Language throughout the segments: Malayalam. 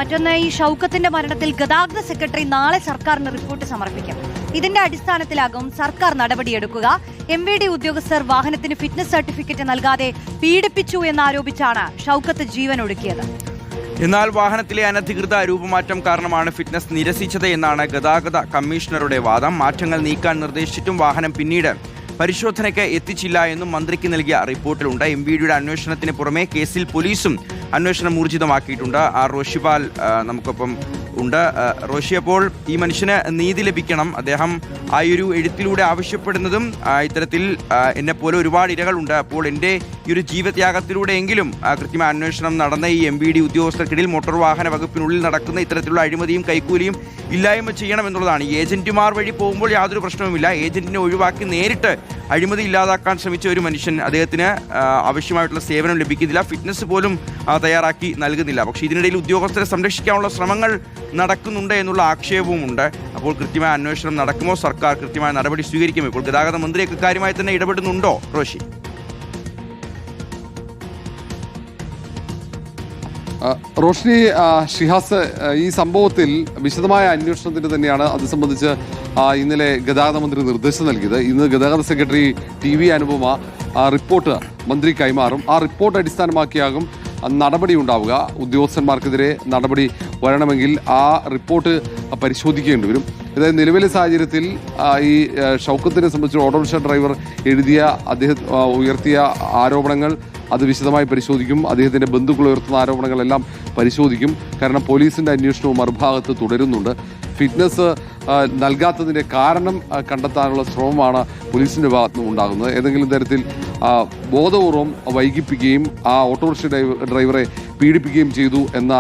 മറ്റൊന്ന്, ഈ ഷൗക്കത്തിന്റെ മരണത്തിൽ ഗതാഗത സെക്രട്ടറി നാളെ സർക്കാരിന് റിപ്പോർട്ട് സമർപ്പിക്കും. ഇതിന്റെ അടിസ്ഥാനത്തിലാകും സർക്കാർ നടപടിയെടുക്കുക. MVD ഉദ്യോഗസ്ഥർ വാഹനത്തിന് ഫിറ്റ്നസ് സർട്ടിഫിക്കറ്റ് നൽകാതെ പീഡിപ്പിച്ചു എന്നാരോപിച്ചാണ് ഷൗക്കത്ത് ജീവനൊടുക്കിയത്. എന്നാൽ വാഹനത്തിലെ അനധികൃത രൂപമാറ്റം കാരണമാണ് ഫിറ്റ്നസ് നിരസിച്ചത് എന്നാണ് ഗതാഗത കമ്മീഷണറുടെ വാദം. മാറ്റങ്ങൾ നീക്കാൻ നിർദ്ദേശിച്ചിട്ടും വാഹനം പിന്നീട് പരിശോധനയ്ക്ക് എത്തിച്ചില്ല എന്നും മന്ത്രിക്ക് നൽകിയ റിപ്പോർട്ടിലുണ്ട്. MVDയുടെ അന്വേഷണത്തിന് പുറമെ കേസിൽ പോലീസും അന്വേഷണം ഊർജിതമാക്കിയിട്ടുണ്ട്. റോഷിപാൽ നമുക്കൊപ്പം ഉണ്ട്. റോഷി, അപ്പോൾ ഈ മനുഷ്യന് നീതി ലഭിക്കണം. അദ്ദേഹം ആ ഒരു എഴുത്തിലൂടെ ആവശ്യപ്പെടുന്നതും ഇത്തരത്തിൽ എന്നെപ്പോലെ ഒരുപാട് ഇരകളുണ്ട്. അപ്പോൾ എൻ്റെ ഈ ഒരു ജീവത്യാഗത്തിലൂടെയെങ്കിലും കൃത്യമായ അന്വേഷണം നടന്ന ഈ MVD ഉദ്യോഗസ്ഥർക്കിടയിൽ മോട്ടോർ വാഹന വകുപ്പിനുള്ളിൽ നടക്കുന്ന ഇത്തരത്തിലുള്ള അഴിമതിയും കൈക്കൂലിയും ഇല്ലായ്മ ചെയ്യണം എന്നുള്ളതാണ്. ഈ ഏജന്റുമാർ വഴി പോകുമ്പോൾ യാതൊരു പ്രശ്നവുമില്ല. ഏജന്റിനെ ഒഴിവാക്കി നേരിട്ട് അഴിമതി ഇല്ലാതാക്കാൻ ശ്രമിച്ച ഒരു മനുഷ്യൻ, അദ്ദേഹത്തിന് ആവശ്യമായിട്ടുള്ള സേവനം ലഭിക്കുന്നില്ല, ഫിറ്റ്നസ് പോലും തയ്യാറാക്കി നൽകുന്നില്ല. പക്ഷേ ഇതിനിടയിൽ ഉദ്യോഗസ്ഥരെ സംരക്ഷിക്കാനുള്ള ശ്രമങ്ങൾ നടക്കുന്നുണ്ട് എന്നുള്ള ആക്ഷേപവുമുണ്ട്. അപ്പോൾ കൃത്യമായ അന്വേഷണം നടക്കുമോ? സർക്കാർ കൃത്യമായ നടപടി സ്വീകരിക്കുമോ? ഇപ്പോൾ ഗതാഗത മന്ത്രിയൊക്കെ കാര്യമായി തന്നെ ഇടപെടുന്നുണ്ടോ റോഷി? റോഷ്നി, ഷിഹാസ്, ഈ സംഭവത്തിൽ വിശദമായ അന്വേഷണത്തിന് തന്നെയാണ് അത് സംബന്ധിച്ച് ഇന്നലെ ഗതാഗത മന്ത്രി നിർദ്ദേശം നൽകിയത്. ഇന്ന് ഗതാഗത സെക്രട്ടറി TV അനുപമ റിപ്പോർട്ട് മന്ത്രി കൈമാറും. ആ റിപ്പോർട്ട് അടിസ്ഥാനമാക്കിയാകും നടപടി ഉണ്ടാവുക. ഉദ്യോഗസ്ഥന്മാർക്കെതിരെ നടപടി വരണമെങ്കിൽ ആ റിപ്പോർട്ട് പരിശോധിക്കേണ്ടി വരും. അതായത് നിലവിലെ സാഹചര്യത്തിൽ ഈ ഷൗക്കത്തിനെ സംബന്ധിച്ച് ഓട്ടോറിക്ഷ ഡ്രൈവർ അദ്ദേഹം ഉയർത്തിയ ആരോപണങ്ങൾ അത് വിശദമായി പരിശോധിക്കും. അദ്ദേഹത്തിൻ്റെ ബന്ധുക്കൾ ഉയർത്തുന്ന ആരോപണങ്ങളെല്ലാം പരിശോധിക്കും. കാരണം പോലീസിൻ്റെ അന്വേഷണവും മറുഭാഗത്ത് തുടരുന്നുണ്ട്. ഫിറ്റ്നസ് നൽകാത്തതിൻ്റെ കാരണം കണ്ടെത്താനുള്ള ശ്രമമാണ് പോലീസിൻ്റെ ഭാഗത്തുനിന്നും ഉണ്ടാകുന്നത്. ഏതെങ്കിലും തരത്തിൽ ബോധപൂർവം വൈകിപ്പിക്കുകയും ആ ഓട്ടോറിക്ഷ ഡ്രൈവറെ പീഡിപ്പിക്കുകയും ചെയ്തു എന്ന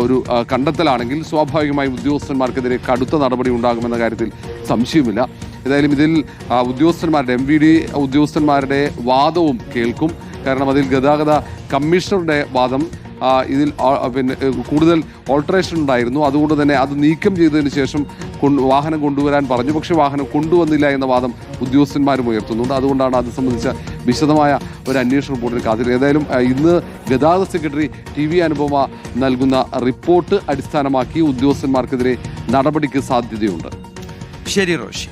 ഒരു കണ്ടെത്തലാണെങ്കിൽ സ്വാഭാവികമായും ഉദ്യോഗസ്ഥന്മാർക്കെതിരെ കടുത്ത നടപടി ഉണ്ടാകുമെന്ന കാര്യത്തിൽ സംശയമില്ല. ഏതായാലും ഇതിൽ MVD ഉദ്യോഗസ്ഥന്മാരുടെ വാദവും കേൾക്കും. കാരണം അതിൽ ഗതാഗത കമ്മീഷണറുടെ വാദം ഇതിൽ കൂടുതൽ ഓൾട്ടറേഷൻ ഉണ്ടായിരുന്നു. അതുകൊണ്ട് തന്നെ അത് നീക്കം ചെയ്തതിന് ശേഷം വാഹനം കൊണ്ടുവരാൻ പറഞ്ഞു. പക്ഷേ വാഹനം കൊണ്ടുവന്നില്ല എന്ന വാദം ഉദ്യോഗസ്ഥന്മാരും ഉയർത്തുന്നുണ്ട്. അതുകൊണ്ടാണ് അത് സംബന്ധിച്ച വിശദമായ ഒരു അന്വേഷണ റിപ്പോർട്ടിന് കാത്തിരിക്കുന്നത്. ഏതായാലും ഇന്ന് ഗതാഗത സെക്രട്ടറി TV അനുപമ നൽകുന്ന റിപ്പോർട്ട് അടിസ്ഥാനമാക്കി ഉദ്യോഗസ്ഥന്മാർക്കെതിരെ നടപടിക്ക് സാധ്യതയുണ്ട്. ശരി റോഷി.